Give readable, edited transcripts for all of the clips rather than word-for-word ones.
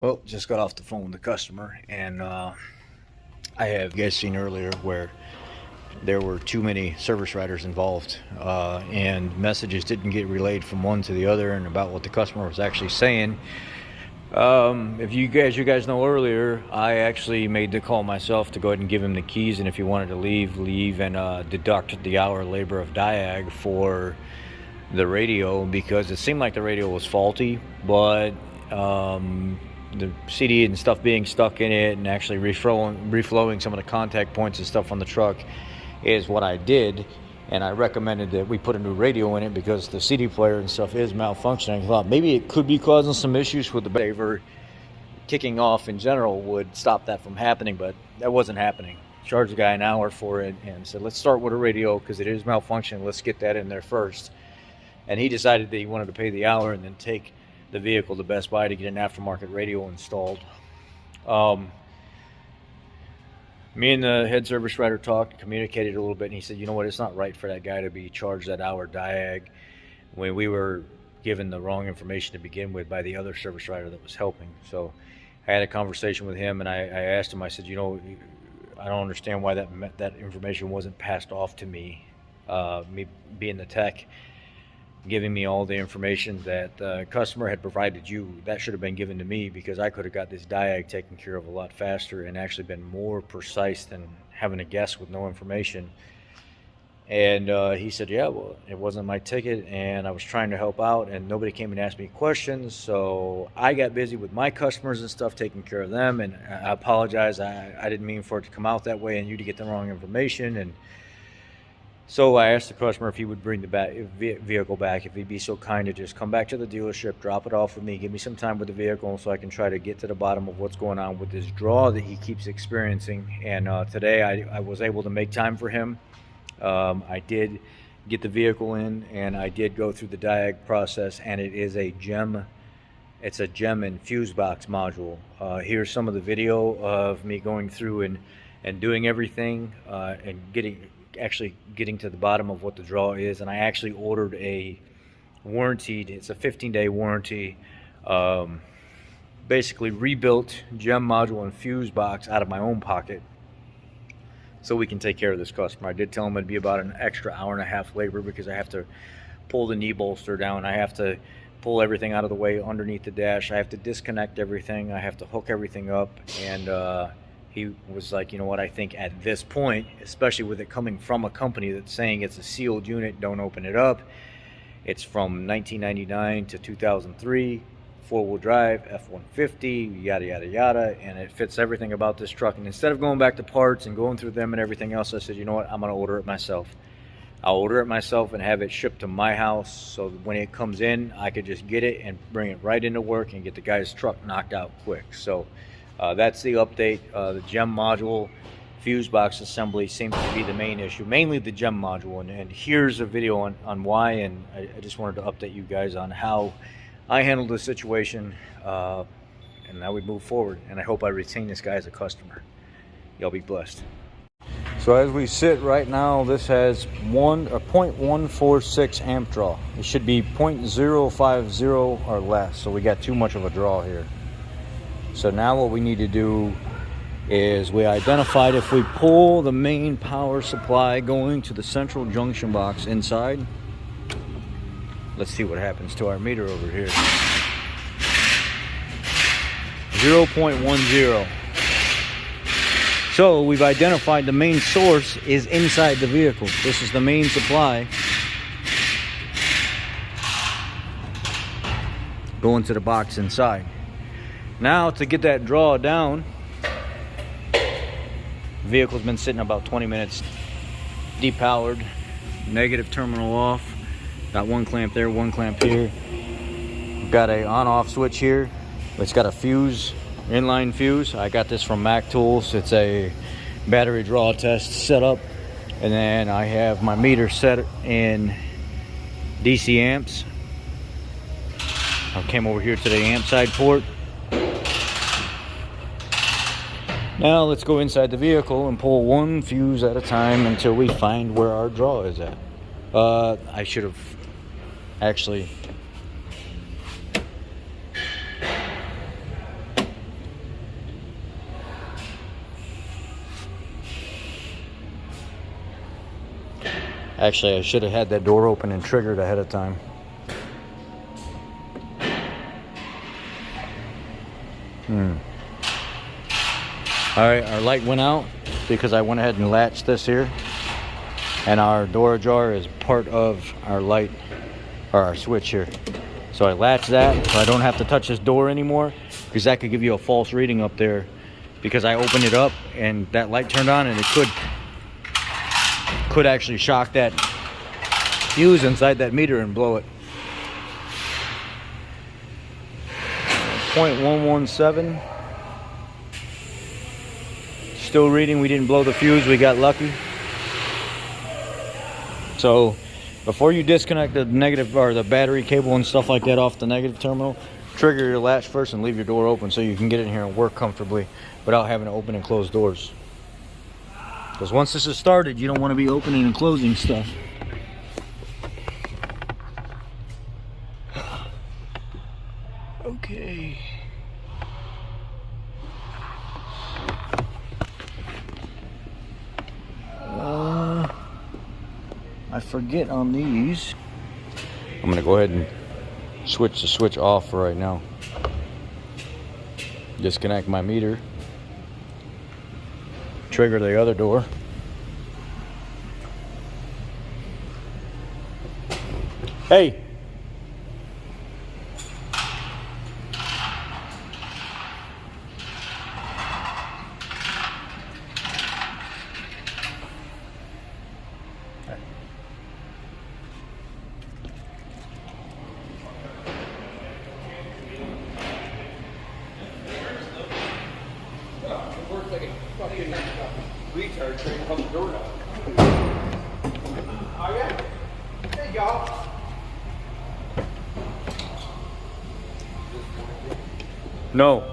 Well, just got off the phone with the customer, and I have you guys seen earlier where there were too many service writers involved, and messages didn't get relayed from one to the other, and about what the customer was actually saying. If you guys know earlier, I actually made the call myself to go ahead and give him the keys, and if he wanted to leave, and deduct the hour labor of diag for the radio, because it seemed like the radio was faulty, but the CD and stuff being stuck in it and actually reflowing some of the contact points and stuff on the truck is what I did. And I recommended that we put a new radio in it because the CD player and stuff is malfunctioning. I thought maybe it could be causing some issues with the saver kicking off in general would stop that from happening, but that wasn't happening. Charged the guy an hour for it and said, let's start with a radio because it is malfunctioning. Let's get that in there first. And he decided that he wanted to pay the hour and then take the vehicle to Best Buy to get an aftermarket radio installed. Me and the head service writer talked, communicated a little bit, and he said, you know what, it's not right for that guy to be charged that hour diag when we were given the wrong information to begin with by the other service writer that was helping. So I had a conversation with him, and I asked him, I said, you know, I don't understand why that information wasn't passed off to me. Me being the tech, giving me all the information that the customer had provided you, that should have been given to me, because I could have got this diag taken care of a lot faster and actually been more precise than having a guess with no information. And he said, yeah, well, it wasn't my ticket and I was trying to help out and nobody came and asked me questions, so I got busy with my customers and stuff, taking care of them, and I apologize. I didn't mean for it to come out that way and you to get the wrong information. And so I asked the customer if he would bring the vehicle back, if he'd be so kind to just come back to the dealership, drop it off with me, give me some time with the vehicle so I can try to get to the bottom of what's going on with this draw that he keeps experiencing. And today I was able to make time for him. I did get the vehicle in and I did go through the diag process, and it is a gem. It's a gem and fuse box module. Here's some of the video of me going through and doing everything and actually getting to the bottom of what the draw is. And I actually ordered a warranted, it's a 15-day warranty, basically rebuilt gem module and fuse box out of my own pocket so we can take care of this customer. I did tell him it'd be about an extra hour and a half labor because I have to pull the knee bolster down, I have to pull everything out of the way underneath the dash, I have to disconnect everything, I have to hook everything up. And he was like, you know what, I think at this point, especially with it coming from a company that's saying it's a sealed unit, don't open it up. It's from 1999 to 2003, four-wheel drive, F150, yada, yada, yada, and it fits everything about this truck. And instead of going back to parts and going through them and everything else, I said, you know what, I'm going to order it myself. I'll order it myself and have it shipped to my house so that when it comes in, I could just get it and bring it right into work and get the guy's truck knocked out quick. So that's the update. The gem module fuse box assembly seems to be the main issue, mainly the gem module. And here's a video on why, and I just wanted to update you guys on how I handled the situation, and now we move forward, and I hope I retain this guy as a customer. Y'all be blessed. So as we sit right now, this has 0.146 amp draw. It should be 0.050 or less, so we got too much of a draw here. So now what we need to do is we identified if we pull the main power supply going to the central junction box inside. Let's see what happens to our meter over here. 0.10. So we've identified the main source is inside the vehicle. This is the main supply going to the box inside. Now to get that draw down, the vehicle's been sitting about 20 minutes depowered, negative terminal off. Got one clamp there, one clamp here. Got a on-off switch here. It's got a fuse, inline fuse. I got this from Mac Tools. It's a battery draw test setup. And then I have my meter set in DC amps. I came over here to the amp side port. Now let's go inside the vehicle and pull one fuse at a time until we find where our draw is at. I should have actually Actually, I should have had that door open and triggered ahead of time. Alright, our light went out because I went ahead and latched this here. And our door ajar is part of our light, or our switch here. So I latched that so I don't have to touch this door anymore, because that could give you a false reading up there, because I opened it up and that light turned on, and it could actually shock that fuse inside that meter and blow it. 0.117. Still reading. We didn't blow the fuse. We got lucky. So before you disconnect the negative or the battery cable and stuff like that off the negative terminal, trigger your latch first and leave your door open so you can get in here and work comfortably without having to open and close doors. Because once this is started, you don't want to be opening and closing stuff. Okay. I forget on these. I'm gonna go ahead and switch the switch off for right now. Disconnect my meter. Trigger the other door. Hey! Retard trying to help the door down. Oh yeah? There you go. No.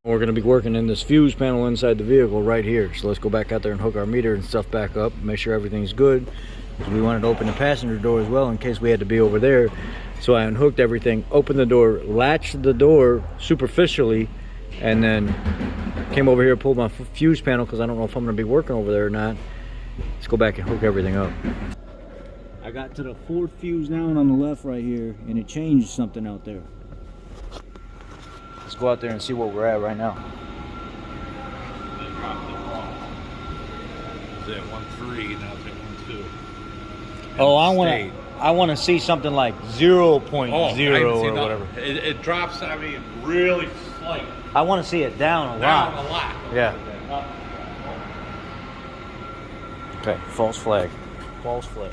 We're going to be working in this fuse panel inside the vehicle right here. So let's go back out there and hook our meter and stuff back up, make sure everything's good. So we wanted to open the passenger door as well in case we had to be over there. So I unhooked everything, opened the door, latched the door superficially, and then came over here, pulled my fuse panel because I don't know if I'm going to be working over there or not. Let's go back and hook everything up. I got to the fourth fuse down on the left right here, and it changed something out there. Let's go out there and see what we're at right now. They dropped it wrong. It was at 1.3, now it's at 1.2. Oh, I want to see something like 0.0 or whatever. It drops, I mean, really slight. I want to see it down a lot. Down a lot. Yeah. Okay, false flag. False flag.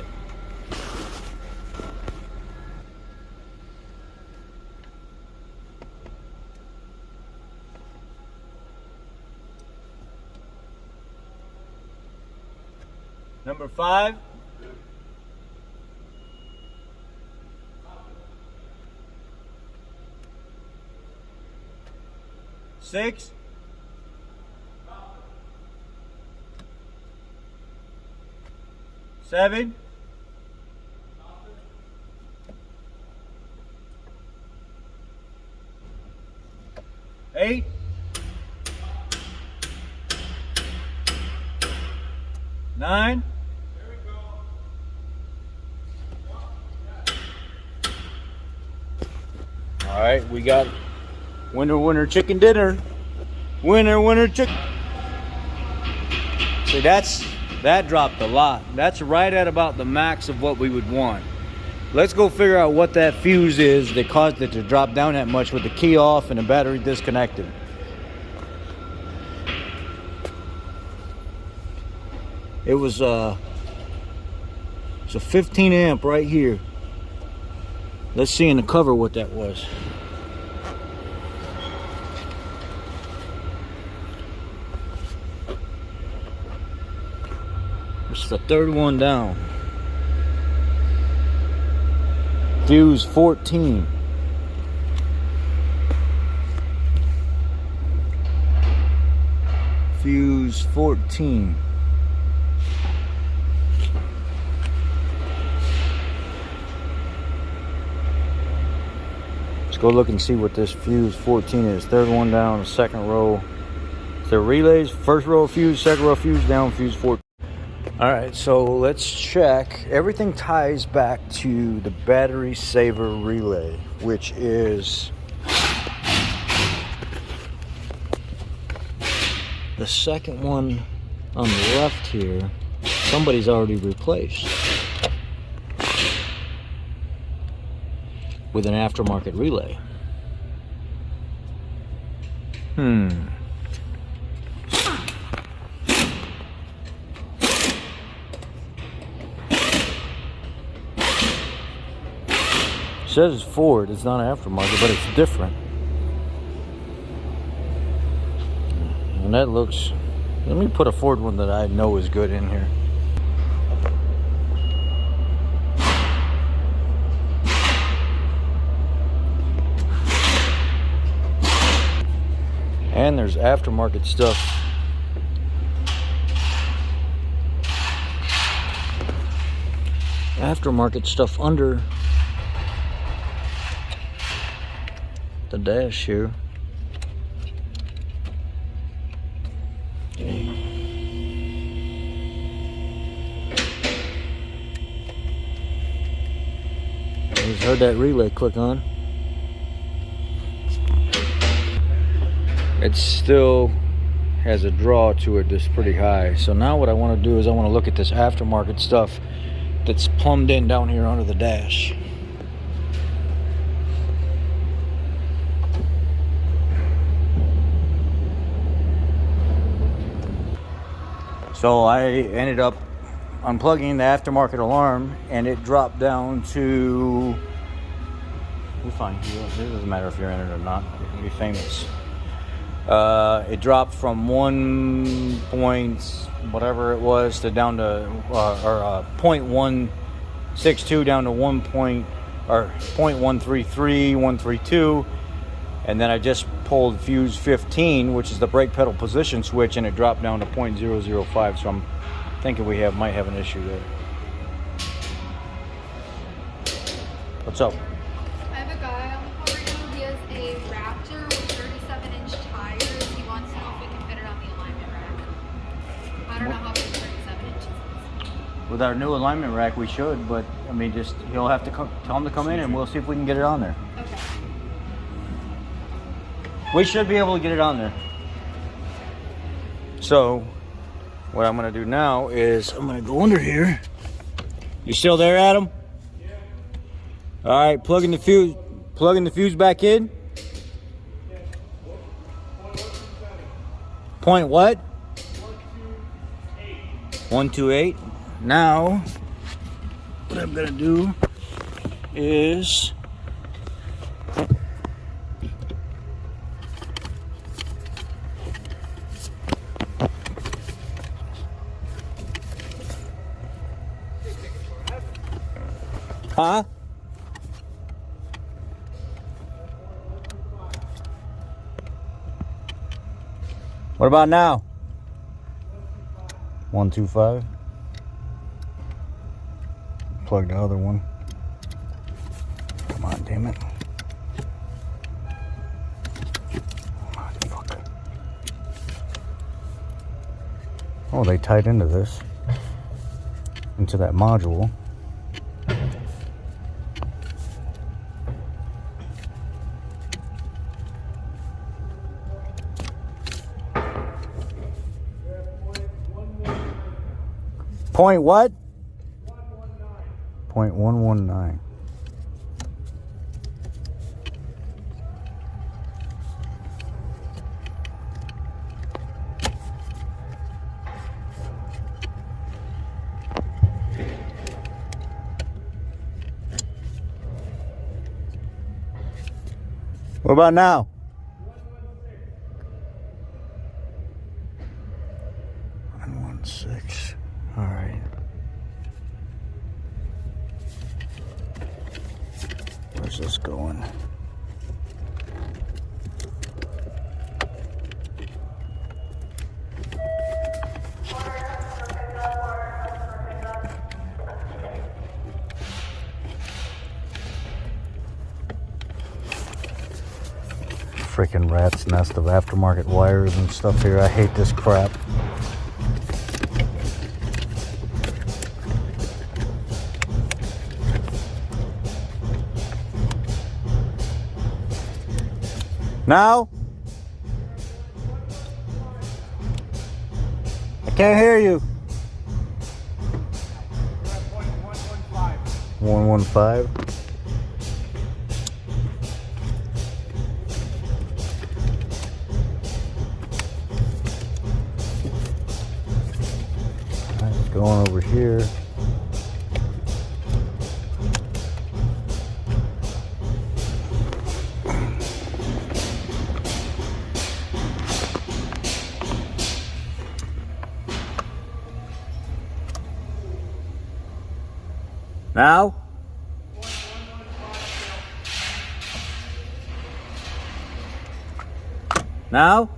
Number 5. Six. 7. 8. 9. All right, we got winner chicken dinner. Winner chicken. See, that dropped a lot. That's right at about the max of what we would want. Let's go figure out what that fuse is that caused it to drop down that much with the key off and the battery disconnected. It was it's a 15 amp right here. Let's see in the cover what that was. It's the third one down. Fuse 14. fuse 14. Let's go look and see what this fuse 14 is. Third one down, second row. The relays, first row fuse, second row fuse, down fuse 14. All right, so let's check. Everything ties back to the battery saver relay, which is the second one on the left here. Somebody's already replaced with an aftermarket relay. It says it's Ford, it's not aftermarket, but it's different. And that looks, let me put a Ford one that I know is good in here. And there's aftermarket stuff. Aftermarket stuff under the dash here. I just heard that relay click on. It still has a draw to it that's pretty high. So now what I want to do is I want to look at this aftermarket stuff that's plumbed in down here under the dash. So I ended up unplugging the aftermarket alarm, and it dropped down to, you're fine, it doesn't matter if you're in it or not, you can be famous. It dropped from 1 point whatever it was to down to 0.162 down to 0.133, 132, and then I just pulled fuse 15, which is the brake pedal position switch, and it dropped down to 0.005. So I'm thinking we might have an issue there. What's up? I have a guy on the call right now. He has a Raptor with 37-inch tires. He wants to know if we can fit it on the alignment rack. I don't know how big 37 inches is. With our new alignment rack, we should, but I mean, just he'll have to tell him to come in, and we'll see if we can get it on there. Okay. We should be able to get it on there. So, what I'm going to do now is I'm going to go under here. You still there, Adam? Yeah. All right, plugging the fuse back in. Point what? 128. Now, what I'm going to do is huh? What about now? 125. Plug the other one. Come on, damn it. Come on, fuck. Oh, they tied into this. Into that module. Point what? 0.119. What about now? 116. All right. Where's this going? freaking rat's nest of aftermarket wires and stuff here. I hate this crap. Now? I can't hear you. 115. Alright, going over here. Now? Now?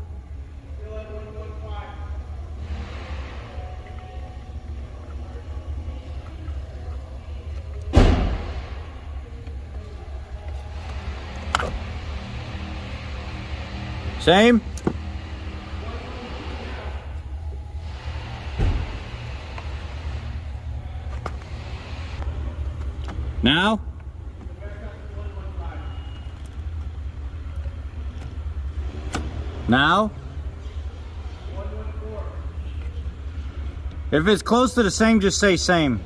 Same? Now? Now? If it's close to the same, just say same.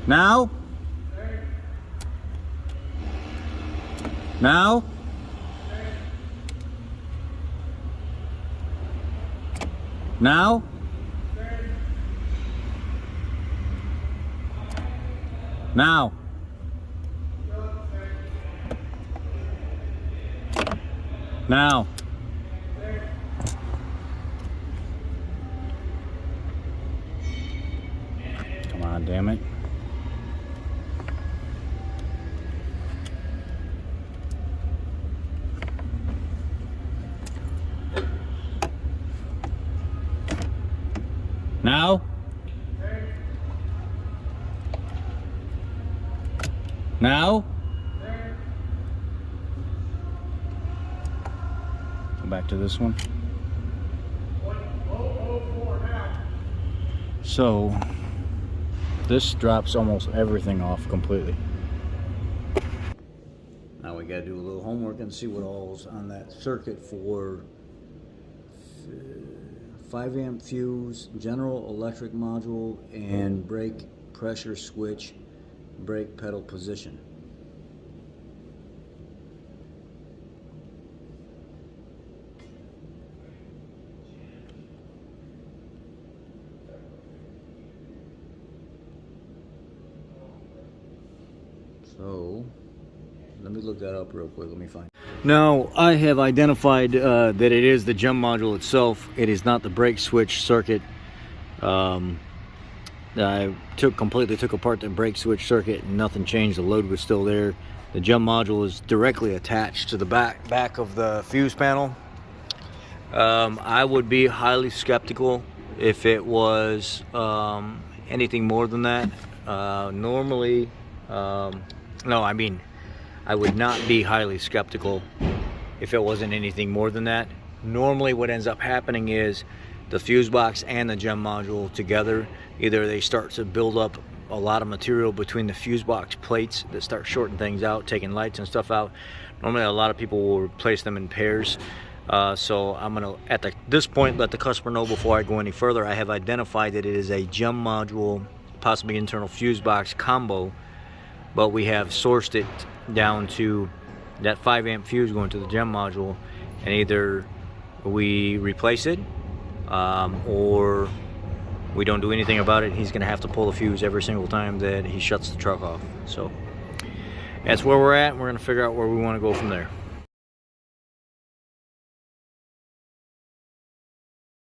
Now? Now? Now? Now? Now? Come on, damn it. Now? Now? Go back to this one. So, this drops almost everything off completely. Now we gotta do a little homework and see what all's on that circuit for 5 amp fuse, general electric module, and brake pressure switch, brake pedal position. So, let me look that up real quick. Let me find. Now, I have identified that it is the gem module itself. It is not the brake switch circuit. I completely took apart the brake switch circuit and nothing changed. The load was still there. The gem module is directly attached to the back of the fuse panel. I would be highly skeptical if it was anything more than that. Normally, no, I mean, I would not be highly skeptical if it wasn't anything more than that. Normally what ends up happening is the fuse box and the gem module together, either they start to build up a lot of material between the fuse box plates that start shorting things out, taking lights and stuff out. Normally a lot of people will replace them in pairs. So I'm gonna, at this point, let the customer know before I go any further. I have identified that it is a gem module, possibly internal fuse box combo, but we have sourced it down to that 5 amp fuse going to the gem module, and either we replace it or we don't do anything about it. He's gonna have to pull the fuse every single time that he shuts the truck off. So that's where we're at, and we're gonna figure out where we want to go from there.